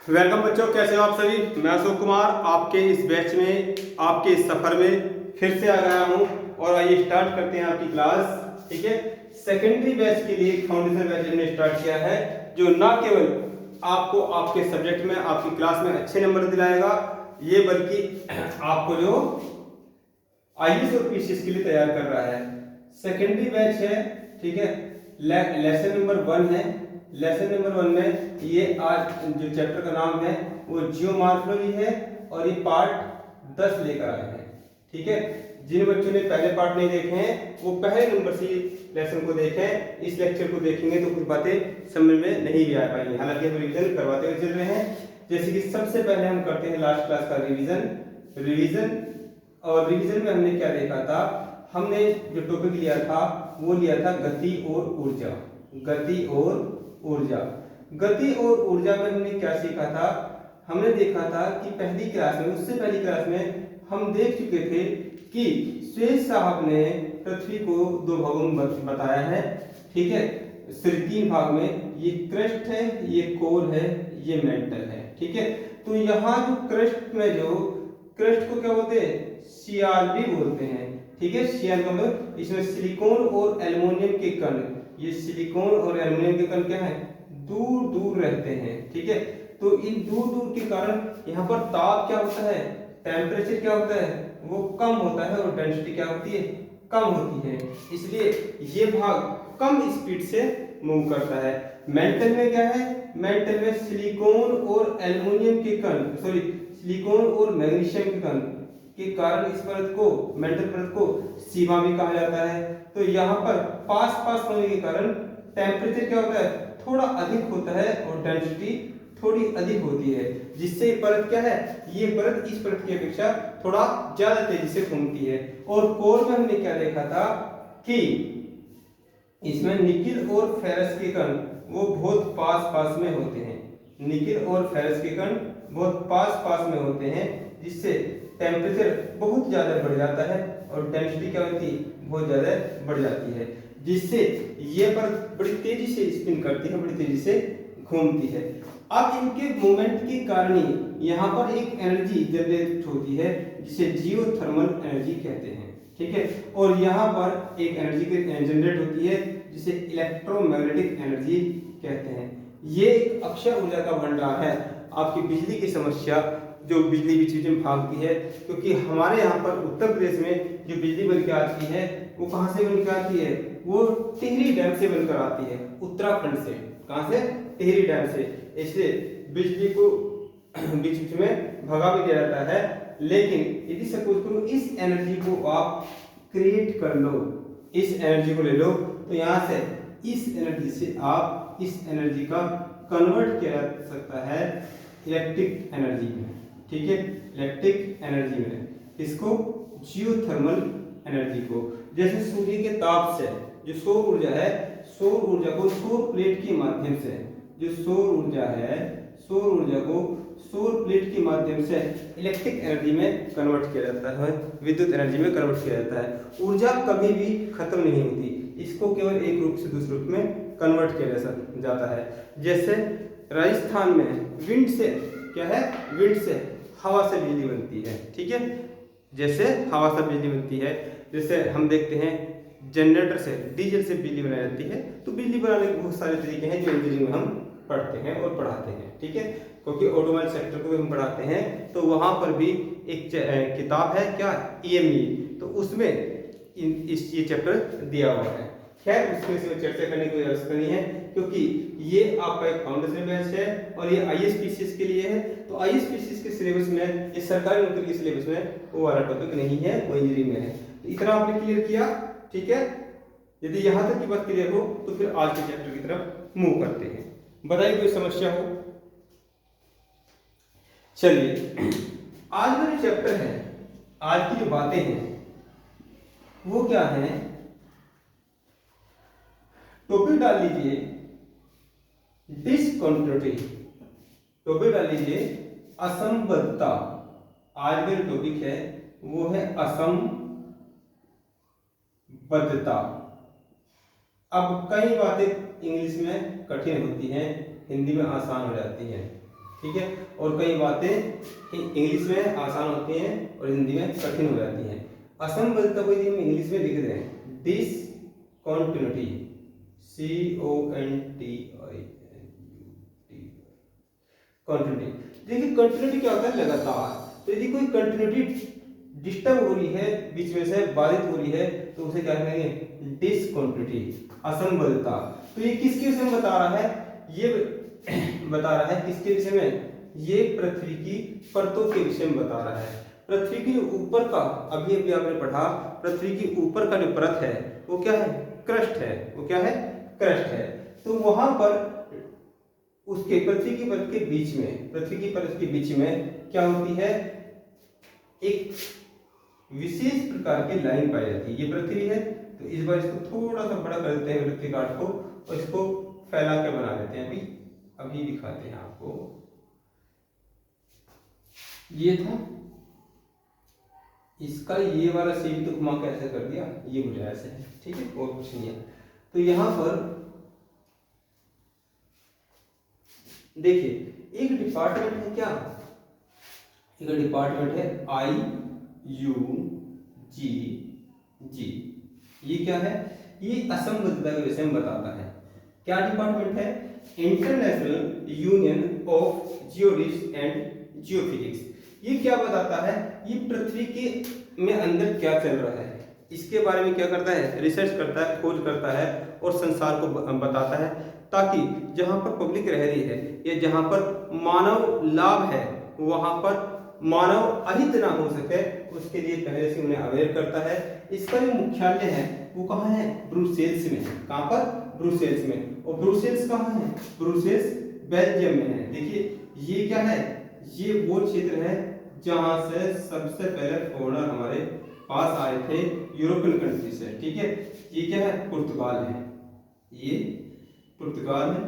Welcome बच्चों, कैसे हो आप सभी। मैं अशोक कुमार आपके इस बैच में, आपके इस सफर में फिर से आ गया हूं। और आइए स्टार्ट करते हैं आपकी क्लास। ठीक है, सेकेंडरी बैच के लिए फाउंडेशन बैच हमने स्टार्ट किया है, जो ना केवल आपको आपके सब्जेक्ट में, आपकी क्लास में अच्छे नंबर दिलाएगा, ये बल्कि आपको जो आईएएस और पीसीएस के लिए तैयार कर रहा है। सेकेंडरी बैच है, ठीक है। लेसन नंबर 1 है। लेसन नंबर 1 में ये आज जो चैप्टर का नाम है वो जियोमॉर्फोलॉजी है, और ये पार्ट 10 लेकर आए हैं। ठीक है, जिन बच्चों ने पहले पार्ट नहीं देखे हैं वो पहले नंबर से लेसन को देखें। इस लेक्चर को देखेंगे तो कुछ बातें समझ में नहीं भी आ पाएंगी, हालांकि हम रिवीजन करवाते हुए चल रहे हैं। जैसे कि सबसे पहले हम करते हैं लास्ट क्लास का रिवीजन। और रिवीजन में हमने क्या देखा था, हमने जो टॉपिक लिया था वो लिया था गति और ऊर्जा। गति और ऊर्जा में हमने क्या सीखा था, हमने देखा था कि पहली क्लास में, उससे पहली क्लास में हम देख चुके थे कि श्वेत साहब ने पृथ्वी को 2 भागों में बताया है। ठीक है, सिर्फ 3 भाग में, ये क्रस्ट है, ये कोर है, ये मेंटल है। ठीक है, तो यहाँ जो क्रस्ट को क्या बोलते हैं, सीआरबी बोलते हैं। ठीक है, सीआर का मतलब इसमें सिलिकॉन और एल्युमिनियम के कण, ये सिलिकॉन और एल्युमिनियम के कण क्या है, दूर दूर रहते हैं। ठीक है, तो इन दूर दूर के कारण यहाँ पर ताप क्या होता है, टेम्परेचर क्या होता है, वो कम होता है, और डेंसिटी क्या होती है, कम होती है। इसलिए ये भाग कम स्पीड से मूव करता है। मेंटल में क्या है, मेंटल में सिलिकॉन और एल्युमिनियम के कण, सिलिकॉन और मैग्नीशियम के कण के कारण इस परत को, मेंटल परत को सीमा भी कहा जाता है। तो यहाँ पर पास होने के कारण टेम्परेचर क्या होता है, थोड़ा अधिक होता है, और डेंसिटी थोड़ी अधिक होती है, जिससे परत क्या है, ये परत इस परत की अपेक्षा थोड़ा ज्यादा तेजी से घूमती है। और कोर में हमने क्या देखा था कि इसमें निकिल और फेरस के कण वो बहुत पास में होते हैं। निकिल और फेरस के कण बहुत पास में होते हैं, जिससे टेम्परेचर बहुत ज्यादा बढ़ जाता है, और डेंसिटी क्या होती है, बहुत ज्यादा बढ़ जाती है, जिससे ये परत बड़ी तेजी से स्पिन करती है, बड़ी तेजी से घूमती है। अब इनके मूवमेंट के कारण ही यहाँ पर एक एनर्जी जनरेट होती है, जिसे जियोथर्मल एनर्जी कहते हैं। ठीक है, और यहाँ पर एक एनर्जी जनरेट होती है जिसे इलेक्ट्रोमैग्नेटिक एनर्जी कहते हैं। ये एक अक्षय ऊर्जा का भंडार है। आपकी बिजली की समस्या, जो बिजली बीच में भागती है, क्योंकि हमारे यहाँ पर उत्तर प्रदेश में जो बिजली बन के आती है वो कहाँ से बन के आती है, वो टिहरी डैम से बनकर आती है, उत्तराखंड से। कहाँ से, टिहरी डैम से। इसलिए बिजली को बीच में भगा भी दिया जाता है। लेकिन यदि सपोज करो इस एनर्जी को आप क्रिएट कर लो, इस एनर्जी को ले लो, तो यहाँ से इस एनर्जी से आप इस एनर्जी का कन्वर्ट किया जा सकता है इलेक्ट्रिक एनर्जी में। ठीक है, इलेक्ट्रिक एनर्जी में, इसको जियोथर्मल एनर्जी को। जैसे सूर्य के ताप से जो सौर ऊर्जा है, सौर ऊर्जा को सौर प्लेट के माध्यम से, जो सौर ऊर्जा है, सौर ऊर्जा को सौर प्लेट के माध्यम से इलेक्ट्रिक एनर्जी में कन्वर्ट किया जाता है, विद्युत एनर्जी में कन्वर्ट किया जाता है। ऊर्जा कभी भी खत्म नहीं होती, इसको केवल एक रूप से दूसरे रूप में कन्वर्ट किया जाता है। जैसे राजस्थान में विंड से क्या है, विंड से हवा से बिजली बनती है। ठीक है, जैसे हवा से बिजली बनती है, जैसे हम देखते हैं जनरेटर से, डीजल से बिजली बनाई जाती है। तो बिजली बनाने के बहुत सारे तरीके हैं जो इंजीनियरिंग में हम पढ़ते हैं और पढ़ाते हैं। ठीक है, क्योंकि ऑटोमोबाइल सेक्टर को भी हम पढ़ाते हैं, तो वहां पर भी एक किताब है क्या, ईएमई, तो उसमें ये चैप्टर दिया हुआ है। खैर, उसमें से चर्चा करने की आवश्यकता नहीं है, क्योंकि ये आपका एक फाउंडेशन बैच है, और ये आईएएस पीसीएस के लिए है। तो आईएएस पीसीएस के सिलेबस में, ये सरकारी नौकरी के सिलेबस में वो वाला टॉपिक नहीं है, वो इंजीनियरिंग में है। तो इतना आपने क्लियर किया। ठीक है, यदि यहाँ तक की बात क्लियर हो तो फिर आज के चैप्टर की तरफ मूव करते हैं। बताइए कोई समस्या हो। चलिए, आज का जो चैप्टर है, आज की जो बातें हैं वो क्या है, टॉपिक डाल लीजिए डिसकंटिन्यूटी, टॉपिक डाल लीजिए असंबद्धता। आज का जो टॉपिक है वो है असंबद्धता। अब कई बातें इंग्लिश में कठिन होती हैं, हिंदी में आसान हो जाती हैं। ठीक है। और कई बातें इंग्लिश में आसान होती हैं और हिंदी में कठिन हो जाती हैं। असंबद्धता को यदि हम इंग्लिश में लिख दें डिसकंटिन्यूटी, CONTINUITY, कंटिन्यूटी। देखिए कंटिन्यूटी क्या होता है, लगातार। तो यदि कोई कंटिन्यूटी डिस्टर्ब हो रही है, बीच में से बाधित हो रही है, तो उसे क्या कहेंगे, डिसकंटिन्यूटी, असंबद्धता। तो ये किसके विषय में बता रहा है, ये बता रहा है किसके विषय में, ये पृथ्वी की परतों के विषय में बता रहा है। पृथ्वी के ऊपर का, अभी अभी आपने पढ़ा, पृथ्वी की ऊपर का जो परत है वो क्या है, क्रस्ट है। वो क्या है, क्रस्ट है। तो वहां पर उसके पृथ्वी की परत के बीच में, पृथ्वी की परत के बीच में क्या होती है, एक विशेष प्रकार की लाइन पाई जाती है। ये पृथ्वी है, तो इस बार इसको थोड़ा सा बड़ा कर देते हैं वृत्तीय काट को, और इसको फैला के बना देते हैं। अभी दिखाते हैं आपको। ये था इसका ये वाला शेप, तो घुमा के ऐसे कर दिया, ये मुझे ऐसे है, ठीक है, और कुछ नहीं है। तो यहां पर देखिए एक डिपार्टमेंट है, क्या एक डिपार्टमेंट है IUGG। ये क्या है, ये असंबद्धता के विषय में बताता है। क्या डिपार्टमेंट है, International Union of Geodesist and Geophysics. ये क्या बताता है, ये पृथ्वी के में अंदर क्या चल रहा है, इसके बारे में क्या करता है, रिसर्च करता है, खोज करता है और संसार को बताता है, ताकि जहां पर पब्लिक रह रही है या जहां पर मानव लाभ है वहां पर मानव अहित ना हो सके, उसके लिए पहले से उन्हें अवेयर करता है। इसका जो मुख्यालय है वो कहाँ है, ब्रुसेल्स में। कहाँ पर, ब्रुसेल्स में। और ब्रुसेल्स कहाँ है, ब्रुसेल्स बेल्जियम में है। देखिए ये क्या है, ये वो क्षेत्र है जहां से सबसे पहले फॉरेनर हमारे पास आए थे यूरोपियन कंट्री से, ठीक है। ये क्या है, पुर्तगाल है, ये पुर्तगाल है,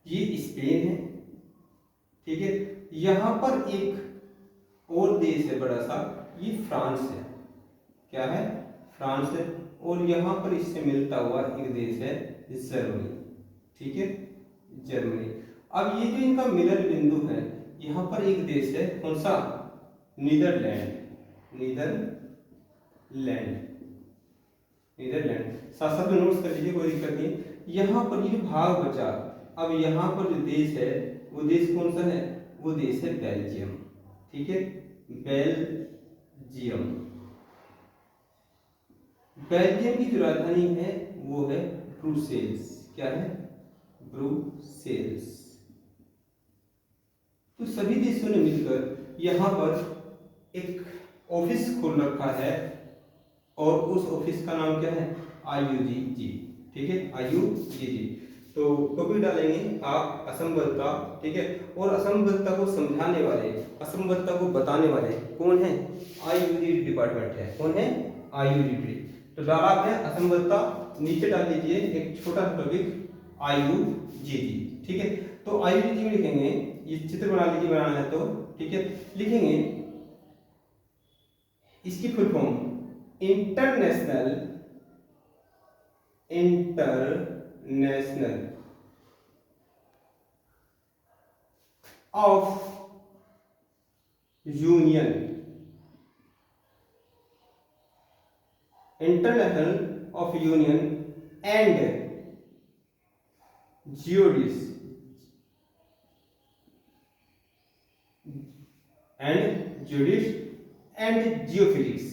ये स्पेन है, ठीक है। यहां पर एक और देश है बड़ा सा, ये फ्रांस है। क्या है, फ्रांस है। और यहां पर इससे मिलता हुआ एक देश है जर्मनी, ठीक है, जर्मनी। अब ये जो इनका मिलन बिंदु है, यहां पर एक देश है, कौन सा, नीदरलैंड। नीदरलैंड साथ साथ में नोट्स कर लीजिए, कोई दिक्कत नहीं। यहां पर ये भाग बचा, अब यहां पर जो देश है वो देश कौन सा है, वो देश है बेल्जियम, ठीक है, बेल्जियम। बेल्जियम की जो राजधानी है वो है ब्रुसेल्स। क्या है, ब्रुसेल्स। तो सभी देशों ने मिलकर यहाँ पर एक ऑफिस खोल रखा है, और उस ऑफिस का नाम क्या है, IUGG, ठीक है, IUGG। तो टॉपिक डालेंगे आप असंबद्धता, ठीक है। और असंबद्धता को समझाने वाले, असंबद्धता को बताने वाले कौन है, IUGG डिपार्टमेंट है। कौन है, IUGG। तो डाला आपने असंबद्धता, नीचे डाल लीजिए एक छोटा सा टॉपिक IUGG, ठीक है। तो IUGG में लिखेंगे, ये चित्र बना लीजिए, बनाना है तो, ठीक है। लिखेंगे इसकी full form, International of Union, International of Union and Geodesist and Geophysics,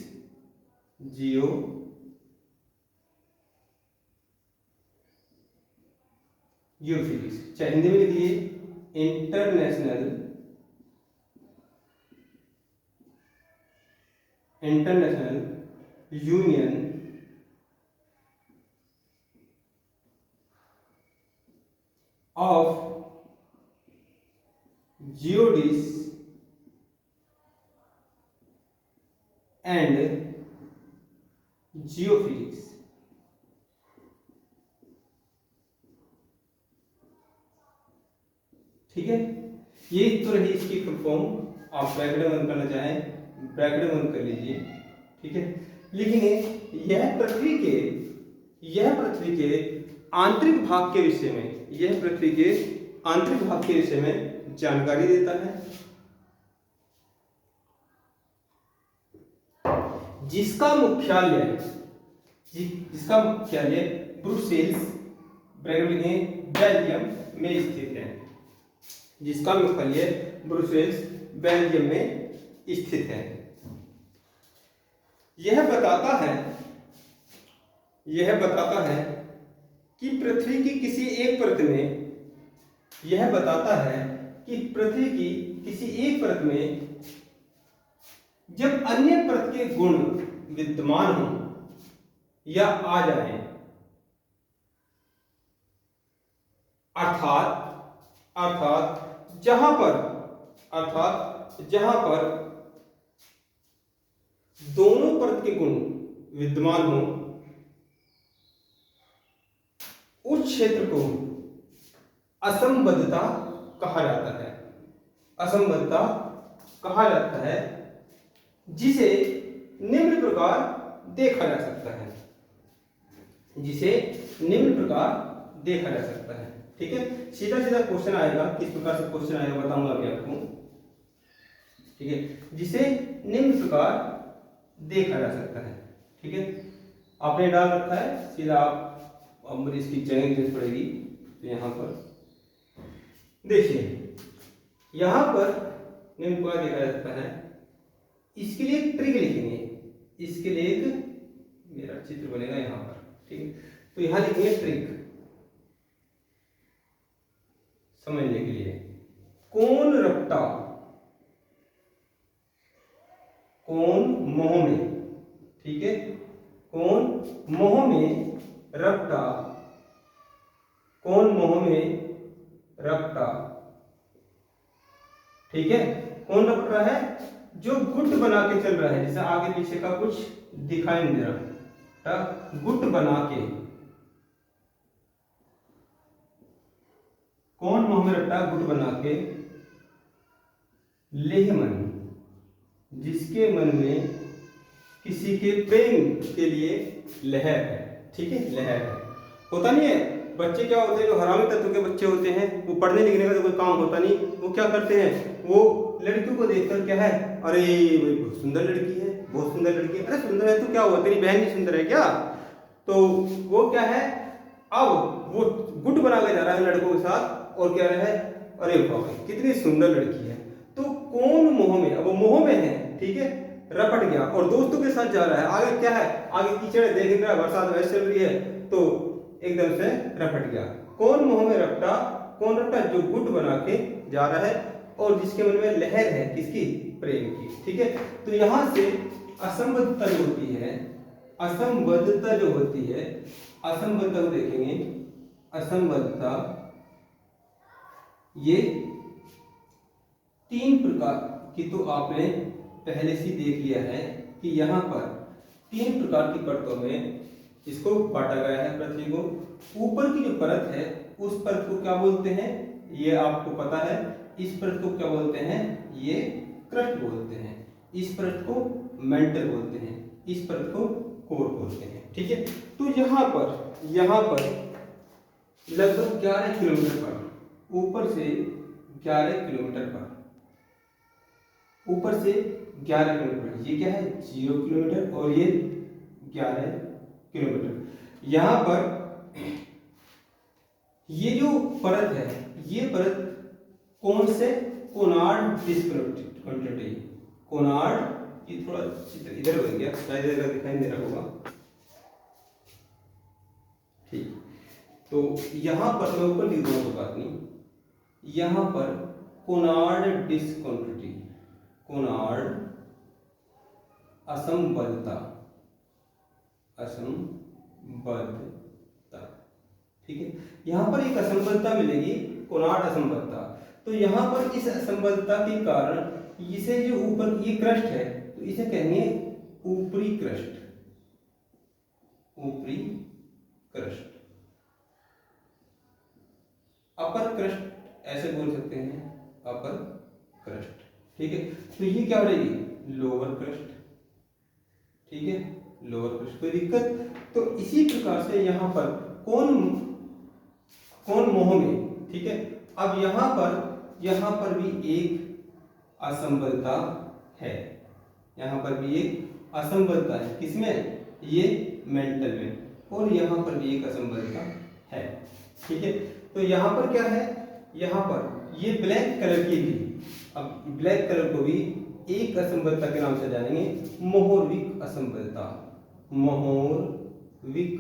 Geophysics. चाहे हिंदी में लिख लीजिए, International Union of Geodesist and Geophysics, ठीक है। ये तो रही इसकी फुल फॉर्म। आप ब्रैकेट बंद करना चाहें, ब्रैकेट बंद कर लीजिए, ठीक है। लिखेंगे यह पृथ्वी के आंतरिक भाग के विषय में, यह पृथ्वी के आंतरिक भाग के विषय में जानकारी देता है, जिसका मुख्यालय ब्रुसेल्स बेल्जियम में स्थित है। जिसका मुख्यालय ब्रुसेल्स बेल्जियम में स्थित है। यह बताता है कि पृथ्वी की किसी एक परत में जब अन्य परत के गुण विद्यमान हो या आ जाए, अर्थात जहां पर दोनों परत के गुण विद्यमान हो, उस क्षेत्र को असंबद्धता कहा जाता है, जिसे निम्न प्रकार देखा जा सकता है। ठीक है, सीधा क्वेश्चन आएगा, किस प्रकार से क्वेश्चन आएगा बताऊंगा अभी आपको। ठीक है, जिसे निम्न प्रकार देखा जा सकता है। ठीक है, आपने डाल रखा है, सीधा आप अब मुझे इसकी जगह जरूरत पड़ेगी। तो यहाँ पर देखिए, यहाँ पर निम्न प्रकार देखा जा सकता है। इसके लिए एक ट्रिक लिखेंगे, इसके लिए एक मेरा चित्र बनेगा यहाँ पर। ठीक है, तो यहाँ लिखेंगे ट्रिक समझने के लिए। कोण रपटा, कोण मोह में, ठीक है, कोण मोह में रपटा, ठीक है। कौन रपट रहा है? जो गुट बना के चल रहा है, जैसे आगे पीछे का कुछ दिखाई नहीं दे रहा, गुट बना के, कौन मोह में रपटा, गुट बना के, लेह मन, जिसके मन में किसी के प्रेम के लिए लहर है। ठीक है, लहर है, होता नहीं है। बच्चे क्या होते हैं, जो हरामी तत्व के बच्चे होते हैं, वो पढ़ने लिखने का तो कोई काम होता नहीं, वो क्या करते हैं, वो लड़कियों को देखकर क्या है, अरे बहुत सुंदर लड़की है, बहुत सुंदर लड़की है, अरे सुंदर है तो क्या हुआ, तेरी बहन भी सुंदर है क्या? तो वो क्या है, अब वो गुट बना के जा रहा है लड़कों के साथ और कह रहा है, अरे बाप रे कितनी सुंदर लड़की है। तो कौन मोह में, अब वो मोह में है, ठीक है, रपट गया और दोस्तों के साथ जा रहा है। आगे क्या है, आगे कीचड़ देख रहा है, बरसात वैसे चल रही है, तो एकदम से रपट गया। कौन मोह में रपटा, कौन रपटा, जो गुट बना के जा रहा है और जिसके मन में लहर है, किसकी, प्रेम की। ठीक है, तो यहां से असंबद्धता जो होती है, असंबद्धता जो होती है, असंबद्धता को देखेंगे, असंबद्धता ये तीन प्रकार की तो आपने पहले से देख लिया है कि यहाँ पर तीन प्रकार की परतों में इसको बांटा गया है पृथ्वी को। ऊपर की जो परत है उस परत को क्या बोलते हैं, ये आपको पता है। इस परत को क्या बोलते हैं, ये क्रस्ट बोलते हैं। इस परत को मेंटल बोलते हैं, इस परत को कोर बोलते हैं। ठीक है, तो यहाँ पर लगभग 11 किलोमीटर पर, ऊपर से 11 किलोमीटर पर, ऊपर से 11 किलोमीटर, ये क्या है 0 किलोमीटर और ये 11 किलोमीटर। यहां पर ये जो परत है, ये परत कौन से, कोनार्ड डिस्कंटिन्यूटी, कोनार्ड, ये थोड़ा चित्र इधर हो गया, शायद इधर दिखाई नहीं दे रहा होगा। ठीक, तो यहां पर मैं ऊपर लिख दूंगा, बात नहीं, यहां पर कोनार्ड डिस्कंटिन्यूटी, कोनार्ड असंबद्धता, असंबद्धता। ठीक है, यहां पर एक असंबद्धता मिलेगी, कोनार्ड असंबद्धता। तो यहां पर इस असंबद्धता के कारण इसे जो ऊपर ये क्रस्ट है, तो इसे कहेंगे ऊपरी क्रस्ट, ऊपरी क्रस्ट, अपर क्रस्ट ऐसे बोल सकते हैं, अपर क्रस्ट। ठीक है, तो ये क्या रहेगी, लोअर क्रस्ट। ठीक है, लोअर क्रस्ट, कोई दिक्कत? तो इसी प्रकार से यहां पर कौन मोह में, ठीक है, अब यहाँ पर भी एक असंबद्धता है, यहाँ पर भी एक असंबद्धता है, किसमें? ये मेंटल में, और यहाँ पर भी एक असंबद्धता है, ठीक है। तो यहाँ पर क्या है, यहाँ पर ये ब्लैक कलर की भी, अब ब्लैक कलर को भी एक असंबद्धता के नाम से जानेंगे, मोहरविक असंबद्धता, मोहरविक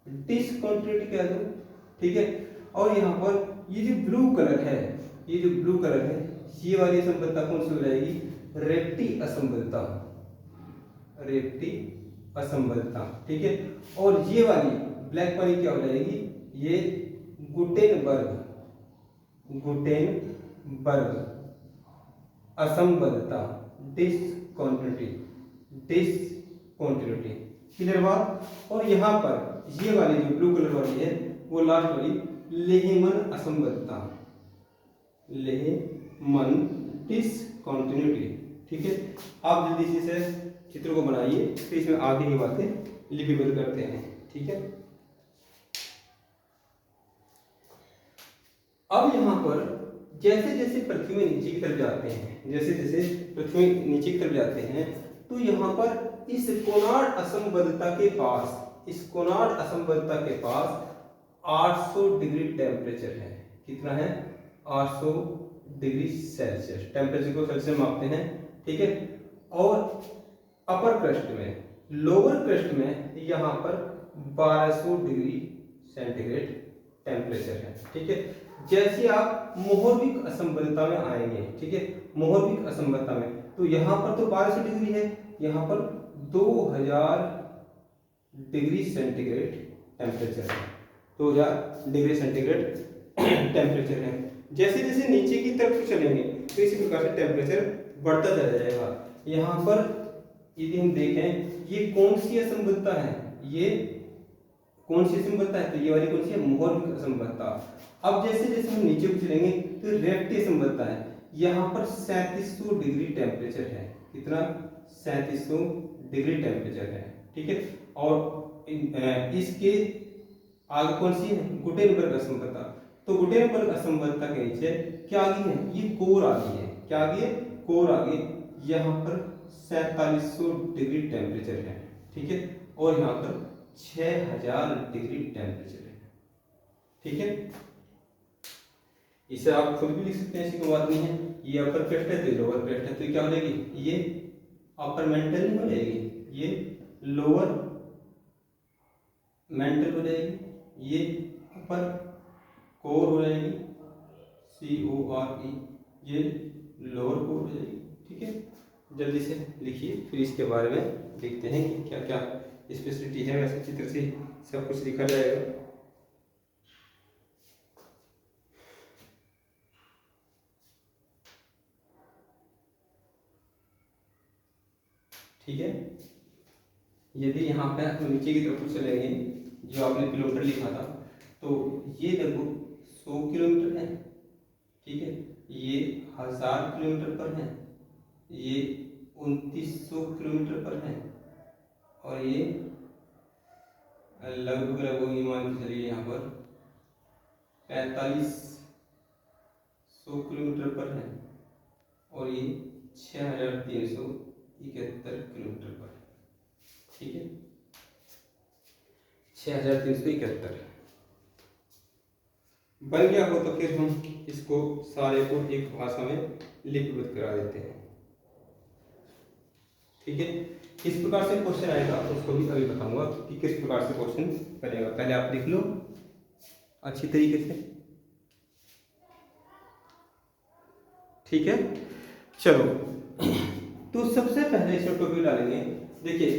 डिसकंटिन्यूटी कह दो, ठीक है। और यहाँ पर ये जो ब्लू कलर है, ये जो ब्लू कलर है, ये वाली असंबद्धता कौन सी हो जाएगी? रेप्टी असंबद्धता, रेप्टी असंबद्धता, ठीक है। और ये वाली ब्लैक वाली क्या हो जाएगी? ये गुटेनबर्ग, गुटेनबर्ग असंबद्धता, डिसकंटिन्यूटी, डिसकंटिन्यूटी, क्लियर बात। और यहाँ पर ये वाली जो ब्लू कलर वाली है, वो लास्ट वाली लेहमन असंबद्धता, लेहमन डिसकंटिन्यूटी, ठीक है। आप जल्दी से चित्र को बनाइए, फिर इसमें आगे की बातें लिपिबद्ध करते हैं, ठीक है। अब यहाँ पर जैसे जैसे पृथ्वी में नीचे की तरफ जाते हैं, जैसे जैसे पृथ्वी नीचे की तरफ जाते हैं, तो यहाँ पर इस कोनार्ड असंबद्धता के पास, इस कोनार्ड असंबद्धता के पास 800 डिग्री टेम्परेचर है। कितना है? 800 डिग्री सेल्सियस, टेम्परेचर को सेल्सियस मापते हैं, ठीक है। और अपर क्रस्ट में, लोअर क्रस्ट में यहाँ पर 1200 डिग्री सेंटीग्रेड टेम्परेचर है, ठीक है। जैसे आप मोहरविक असंबद्धता में आएंगे, ठीक है, मोहरविक असंबद्धता में, तो यहाँ पर तो 1200 डिग्री है, यहाँ पर 2000 डिग्री सेंटीग्रेड टेम्परेचर है, 2000 डिग्री सेंटीग्रेड टेम्परेचर है। जैसे जैसे नीचे की तरफ चलेंगे तो इसी प्रकार से टेम्परेचर बढ़ता चला जाएगा। यहाँ पर यदि हम देखें, ये कौन सी असंबद्धता है? ये कौन सी असंबद्धता है? तो ये वाली कौन सी है? मोहरविक असंबद्धता। अब जैसे जैसे हम नीचे को चलेंगे तो रेप्टी असंबद्धता है, यहाँ पर 3700 डिग्री टेम्परेचर है। कितना? 3700 डिग्री टेम्परेचर है, ठीक है। और इसके आगे कौन सी है? गुटेनबर्ग असंबद्धता। तो गुटेनबर्ग असंबद्धता के नीचे क्या आ गई है? ये कोर आ गई है। क्या आ गई है? कोर आ गई। यहाँ पर 4700 डिग्री टेम्परेचर है, ठीक है। और यहाँ पर 6000 डिग्री टेम्परेचर है, ठीक है। इसे आप खुद भी लिख सकते हैं, ऐसी कोई बात नहीं है। ये अपर क्रस्ट है तो लोअर क्रस्ट है, तो क्या हो जाएगी? ये अपर मेंटल हो जाएगी, ये लोअर मेंटल हो जाएगी, ये अपर कोर हो जाएगी, CORE, ये लोअर कोर हो जाएगी, ठीक है। जल्दी से लिखिए, फिर इसके बारे में देखते हैं कि क्या क्या स्पेशलिटी है। वैसे चित्र से सब कुछ लिखा जाएगा, ठीक है। यदि यहाँ पे आप नीचे की तरफ चलेंगे, जो आपने किलोमीटर लिखा था, तो ये लगभग 100 किलोमीटर है, ठीक है। ये 1000 किलोमीटर पर है, ये 2900 किलोमीटर पर है, और ये लगभग लगभग मान के चलिए यहाँ पर 4500 किलोमीटर पर है, और ये 6371 किलोमीटर पर है, ठीक है। 6371 बन गया हो तो फिर हम इसको सारे को एक भाषा में लिपिबद्ध करा देते हैं, ठीक है। किस प्रकार से क्वेश्चन आएगा उसको भी अभी बताऊंगा कि किस प्रकार से क्वेश्चन करेगा। पहले आप लिख लो अच्छी तरीके से, ठीक है। चलो, तो सबसे पहले इस टॉपिक डालेंगे। देखिए,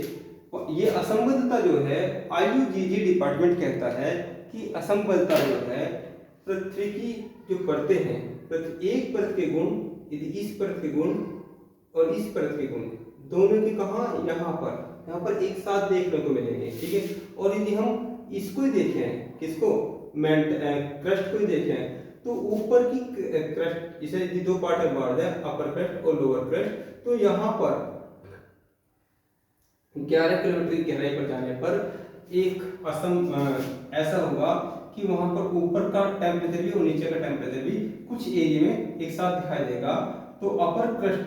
ये असंबद्धता जो है, IUGG डिपार्टमेंट कहता है कि असंबद्धता जो है पृथ्वी की जो परतें हैं, एक परत के गुण यदि इस परत के गुण और इस परत के गुण दोनों के कहाँ? यहाँ पर एक साथ देखने को मिलेंगे, ठीक है। और यदि हम इसको ही देखें, किसको? क्रस्ट को ही देखें, तो ऊपर की क्रस्ट, इसे यदि दो पार्ट में बांट दें, अपर क्रस्ट और लोअर क्रस्ट, तो यहाँ पर 11 किलोमीटर की गहराई पर जाने पर एक ऐसा होगा कि वहां पर ऊपर का टेम्परेचर भी और नीचे का टेम्परेचर भी कुछ एरिया में एक साथ दिखाई देगा। तो अपर क्रस्ट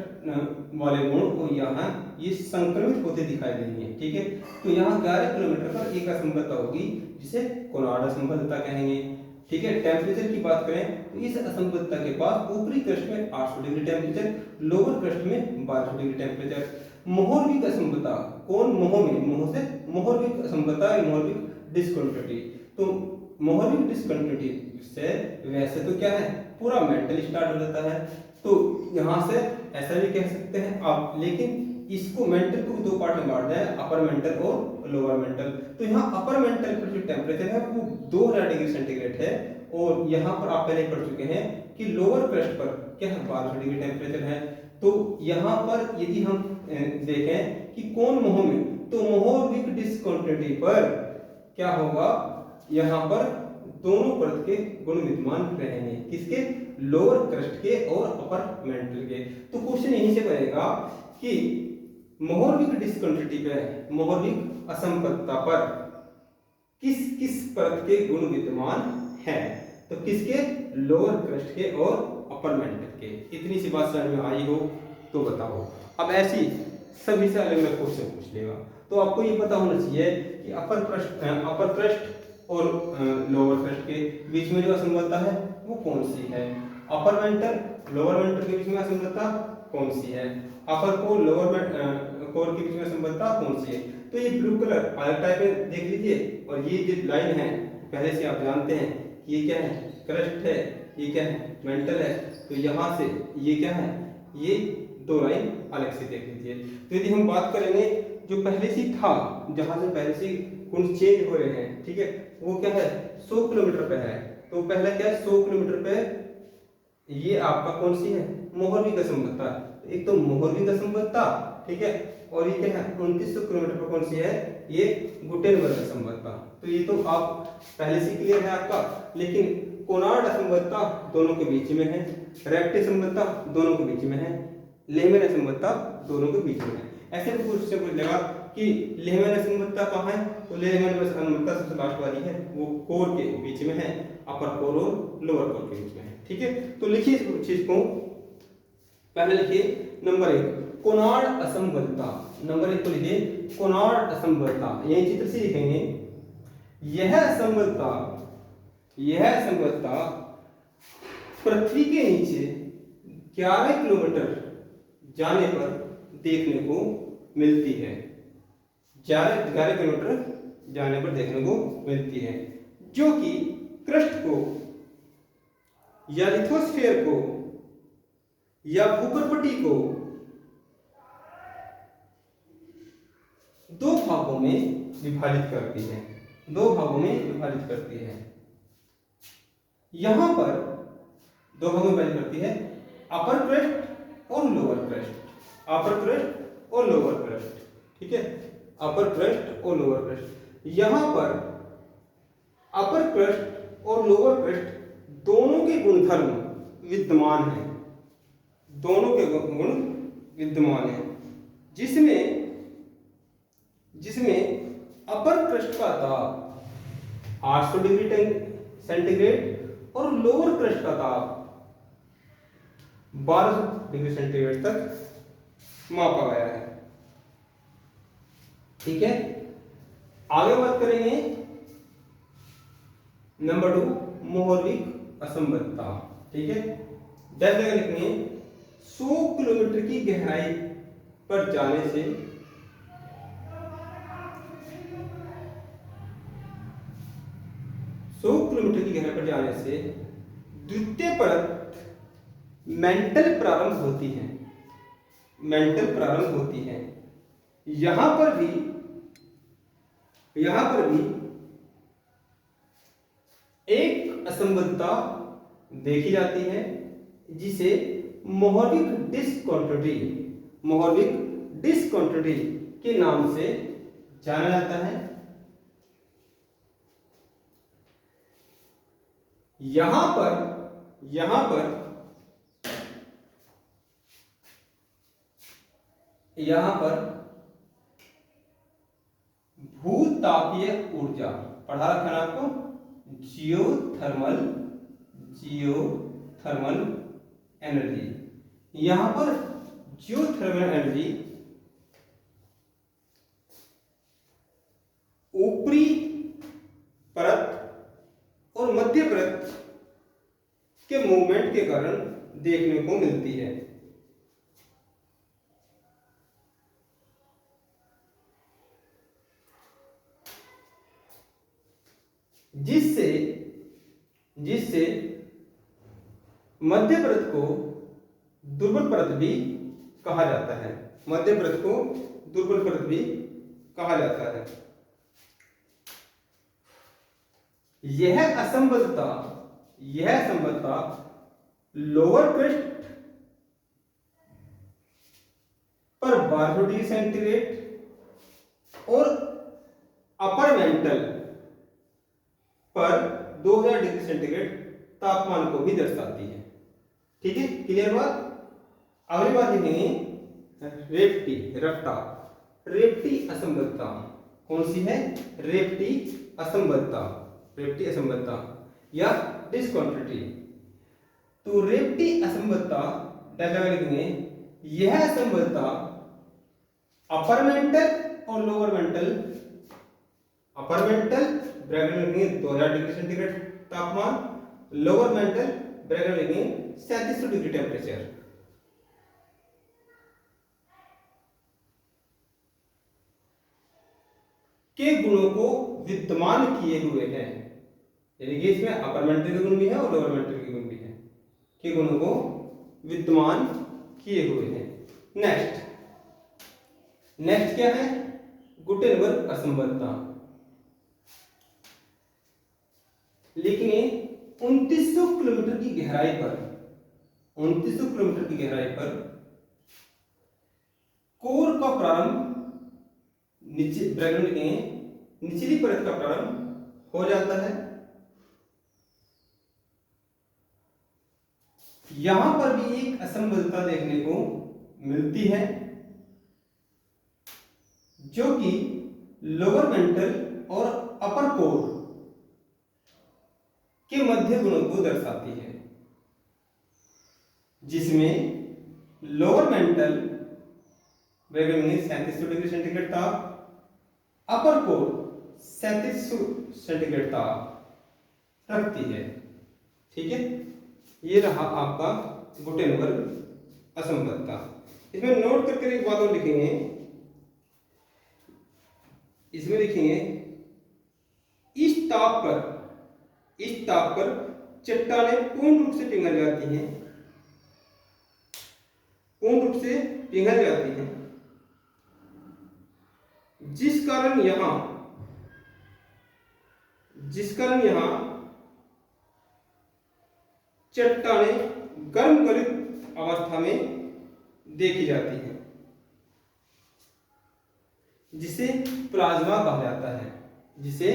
वाले गुण को यहाँ ये संक्रमित होते दिखाई देंगे। ठीक है, तो यहाँ 11 किलोमीटर पर एक असंबद्धता होगी जिसे कोनार्ड असंबद्धता कहेंगे। ठीक है, टेम्परेचर की बात करें तो इस असंबद्धता के पास ऊपरी क्रस्ट में 800 डिग्री टेम्परेचर, लोअर क्रस्ट में 1200 डिग्री टेम्परेचर। मोहरविक असंबद्धता, कौन मोह में, मोह से मोहरविक असंबद्धता या मोहरविक डिस्कंटिन्यूटी। तो मोहरविक डिस्कंटिन्यूटी से वैसे तो क्या है पूरा मेंटल स्टार्ट हो जाता है, तो यहाँ से ऐसा भी कह सकते हैं आप, लेकिन इसको मेंटल को दो पार्ट में बांट दिया है, अपर मेंटल और लोअर मेंटल। तो यहाँ अपर मेंटल पर जो टेम्परेचर है वो 2000 डिग्री सेंटीग्रेड है, और यहाँ पर आप पहले पढ़ चुके हैं कि लोअर क्रस्ट पर क्या है 1200 डिग्री टेम्परेचर है। तो यहाँ पर यदि हम देखें कि कौन मोह में, तो मोहरविक डिस्कंटिन्यूटी पर क्या होगा, यहाँ पर दोनों परत के गुण विद्यमान रहेंगे, किसके, लोअर क्रस्ट के और अपर मेंटल के। तो क्वेश्चन यहीं से बनेगा कि मोहरविक डिस्कंटिन्यूटी पे, मोहरविक असंबद्धता पर किस किस परत के गुण विद्यमान हैं, तो किसके, लोअर क्रस्ट के और अपर मेंटल के। इतनी सी बात समझ में आई हो तो बताओ। अब ऐसी सभी से अलग अलग क्वेश्चन पूछ लेगा, तो आपको ये पता होना चाहिए कि अपर क्रस्ट और लोअर क्रस्ट के बीच में जो असंबद्धता है वो कौन सी है, अपर मेंटल लोअर मेंटल के बीच में असंबद्धता कौन सी है, अपर कोर लोअर कोर के बीच में असंबद्धता कौन सी है। तो ये ब्लू कलर अलग टाइप में देख लीजिए, और ये जो लाइन है पहले से आप जानते हैं कि ये क्या है, क्रस्ट है, ये क्या है, मेंटल है। तो यहाँ से ये क्या है, ये दो लाइन अलग से देख लीजिए। तो यदि हम बात करेंगे जो पहले से था, जहां से पहले से गुण चेंज हो रहे हैं, ठीक है, वो क्या है 100 किलोमीटर पे है। तो पहला क्या है 100 किलोमीटर पे ये आपका कौन सी है, मोहरविक असंबद्धता। एक तो मोहरविक असंबद्धता, ठीक है, और ये क्या है 2900 किलोमीटर पर कौन सी है, ये गुटेनबर्ग असंबद्धता। तो ये तो आप पहले से क्लियर है आपका। लेकिन कोनार्ड असंबद्धता दोनों के बीच में है, रेक्ट असंबद्धता दोनों के बीच में है, लेहमैन असंबद्धता दोनों के बीच में है। ऐसे भी क्वेश्चन पूछ लेगा कि लेहमैन असंबद्धता कहाँ है, तो लेहमैन असंबद्धता सबसे लास्ट वाली है, वो कोर के बीच में है, अपर कोर और लोअर कोर के बीच में है। ठीक है, तो लिखिए इस चीज को, पहले लिखिए नंबर 1 कोनार्ड असंबद्धता। नंबर 1 को लिखिए कोनार्ड असंबद्धता, यही चित्र से लिखेंगे। यह असंबद्धता पृथ्वी के नीचे 11 किलोमीटर जाने पर देखने को मिलती है, 11 किलोमीटर जाने पर देखने को मिलती है, जो कि क्रस्ट को या लिथोस्फीयर को या भूपर्पटी को दो भागों में विभाजित करती है, दो भागों में विभाजित करती है। यहां पर दो भागों में विभाजित करती है, अपर क्रस्ट और लोअर क्रस्ट, अपर क्रस्ट और लोअर क्रस्ट। ठीक है, अपर क्रस्ट और लोअर क्रस्ट। यहां पर अपर क्रस्ट और लोअर क्रस्ट दोनों के गुणधर्म विद्यमान हैं, दोनों के गुण विद्यमान हैं, जिसमें अपर क्रस्ट का ताप 800 डिग्री सेंटीग्रेड और लोअर क्रस्ट का ताप 1200 डिग्री सेंटीग्रेड तक मापा गया है। ठीक है, आगे बात करेंगे नंबर 2 मोहरविक असंबद्धता। ठीक है, जैसे लिखेंगे 100 किलोमीटर की गहराई पर जाने से 100 किलोमीटर की गहराई पर जाने से द्वितीय परत मेंटल प्रारंभ होती है, मेंटल प्रारंभ होती है। यहां पर भी एक असंबद्धता देखी जाती है जिसे मोहरविक डिस्कंटिन्यूटी के नाम से जाना जाता है। यहां पर भूतापीय ऊर्जा पढ़ा रखा है आपको, जियोथर्मल जियोथर्मल एनर्जी। यहां पर जियोथर्मल एनर्जी ऊपरी परत और मध्य परत के मूवमेंट के कारण देखने को मिलती है। जिससे जिससे मध्य परत को दुर्बल परत भी कहा जाता है। मध्य परत को दुर्बल परत भी कहा जाता है। यह असंबद्धता लोअर क्रस्ट पर 1200 डिग्री सेंटीग्रेड और अपर मेंटल पर 2000 डिग्री सेंटीग्रेड तापमान को भी दर्शाती है। ठीक है, क्लियर बात। अगली बात देखेंगे रेप्टी असंबद्धता। कौन सी है? रेप्टी असंबद्धता या डिस्कंटिन्यूटी। तो रेप्टी असंबद्धता डायग्राम लिखेंगे। यह असंबद्धता अपर मेंटल और lower mental, upper mantle bracket में लिखेंगे 2000 डिग्री सेंटीग्रेड तापमान, लोअर मेंटल ब्रैकेट में लिखेंगे 3700 डिग्री टेम्परेचर। के गुणों को विद्यमान किए हुए हैं। यानी कि इसमें अपर मेंटल के गुण भी है और लोअर मेंटल के गुण भी है। के गुणों को विद्यमान किए हुए हैं। नेक्स्ट क्या है? गुटेनबर्ग असंबद्धता। लिखिए 2900 किलोमीटर की गहराई पर 2900 किलोमीटर की गहराई पर कोर का प्रारंभ निचली परत का प्रारंभ हो जाता है। यहां पर भी एक असंबद्धता देखने को मिलती है जो कि लोअर मेंटल और अपर कोर के मध्य गुणों को दर्शाती है, जिसमें लोअर मेंटल ब्रैकेट में 3700 डिग्री सेंटीग्रेड ताप, अपर कोर 3700 सेंटीग्रेड ताप रखती है। ठीक है, ये रहा आपका गुटेनबर्ग असंबद्धता। इसमें नोट करके एक बात और लिखेंगे। इसमें लिखेंगे इस ताप पर चट्टानें पूर्ण रूप से पिघल जाती हैं, जिस कारण यहां चट्टानें गर्म गलित अवस्था में देखी जाती हैं, जिसे प्लाज्मा कहा जाता है। जिसे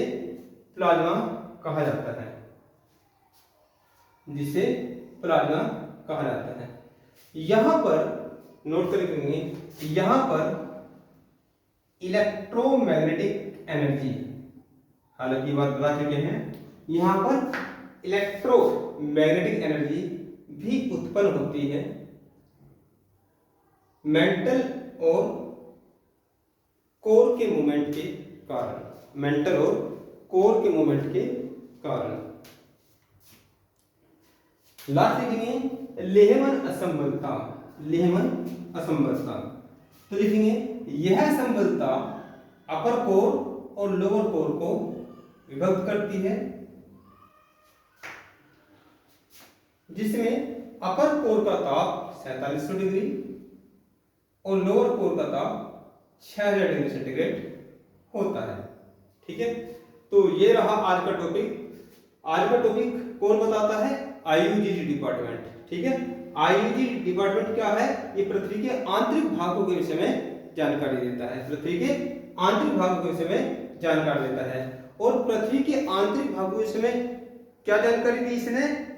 प्लाज्मा कहा जाता है। यहां पर नोट करेंगे, यहां पर इलेक्ट्रोमैग्नेटिक एनर्जी, हालांकि बात बता चुके हैं, यहां पर इलेक्ट्रोमैग्नेटिक एनर्जी भी उत्पन्न होती है मेंटल और कोर के मूवमेंट के कारण। लास्ट लिखेंगे लेहमन असंबद्धता। तो लिखेंगे यह असंबद्धता अपर कोर और लोअर कोर को विभक्त करती है, जिसमें अपर कोर का ताप 4700 डिग्री और लोअर कोर का ताप 6000 डिग्री सेंटीग्रेड होता है। ठीक है, तो ये रहा आज का टॉपिक। कौन बताता है? IUGD department. ठीक है, IUGD डिपार्टमेंट क्या है? ये पृथ्वी के आंतरिक भागों के विषय में जानकारी देता है। और पृथ्वी के आंतरिक भागों के विषय में क्या जानकारी दी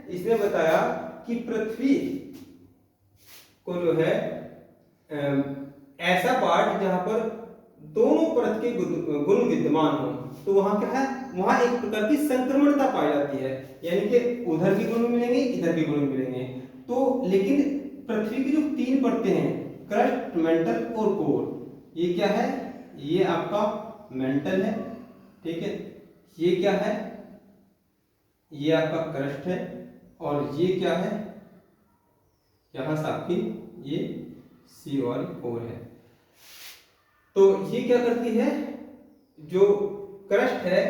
इसने बताया कि पृथ्वी को जो है ऐसा पार्ट जहां पर दोनों परत के गुण विद्यमान हो, तो वहां क्या है? वहां एक प्रकार की संक्रमणता पाई जाती है, यानी कि उधर के गुण भी मिलेंगे, इधर के गुण भी मिलेंगे। तो लेकिन पृथ्वी की जो 3 परतें हैं, क्रस्ट, मेंटल और कोर, ये क्या है, ये आपका मेंटल है, ठीक है, ये क्या है, ये आपका क्रस्ट है, और ये क्या है, यहां से आपकी ये सी और कोर है। तो ये क्या करती है, जो क्रस्ट है,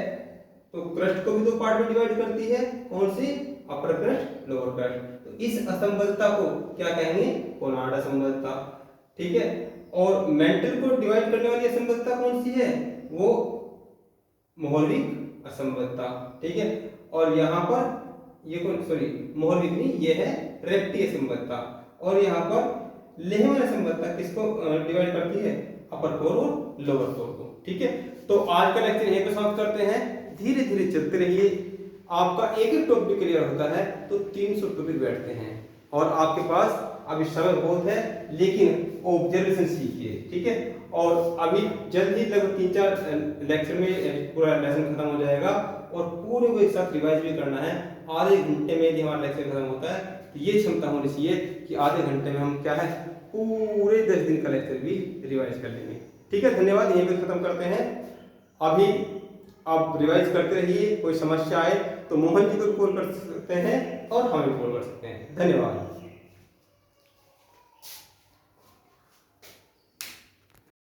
तो क्रस्ट को भी 2 पार्ट में डिवाइड करती है, कौन सी, अपर क्रस्ट, लोअर क्रस्ट। तो इस असंबद्धता को क्या कहेंगे, कोनार्ड असंबद्धता, ठीक है। और मेंटल को डिवाइड करने वाली असंबद्धता कौन सी है, वो मोहर्विक असंबद्धता, ठीक है। और यहाँ पर ये कौन, सॉरी मोहर्विक नहीं, ये है रेप्टी असंबद्धता। और यहाँ पर लेहमैन असंबद्धता किसको डिवाइड करती है, अपर कोर और लोअर कोर को, ठीक है। तो आज का लेक्चर यहीं पे समाप्त करते हैं। धीरे धीरे चलते रहिए, आपका एक एक टॉपिक क्लियर होता है तो 300 टॉपिक बैठते हैं, और आपके पास अभी समय बहुत है, लेकिन ऑब्जर्वेशन सीखिए, ठीक है। और अभी जल्द ही लगभग 3-4 लेक्चर में पूरा लेसन खत्म हो जाएगा, और पूरे को एक साथ रिवाइज भी करना है। आधे घंटे में यदि हमारा लेक्चर खत्म होता है तो ये क्षमता होनी चाहिए कि आधे घंटे में हम क्या है, पूरे 10 दिन का लेक्चर भी रिवाइज कर लेंगे, ठीक है। धन्यवाद, यहीं पे खत्म करते हैं। अभी आप रिवाइज करते रहिए, कोई समस्या आए तो मोहन जी को कॉल कर सकते हैं और हमें कॉल कर सकते हैं। धन्यवाद।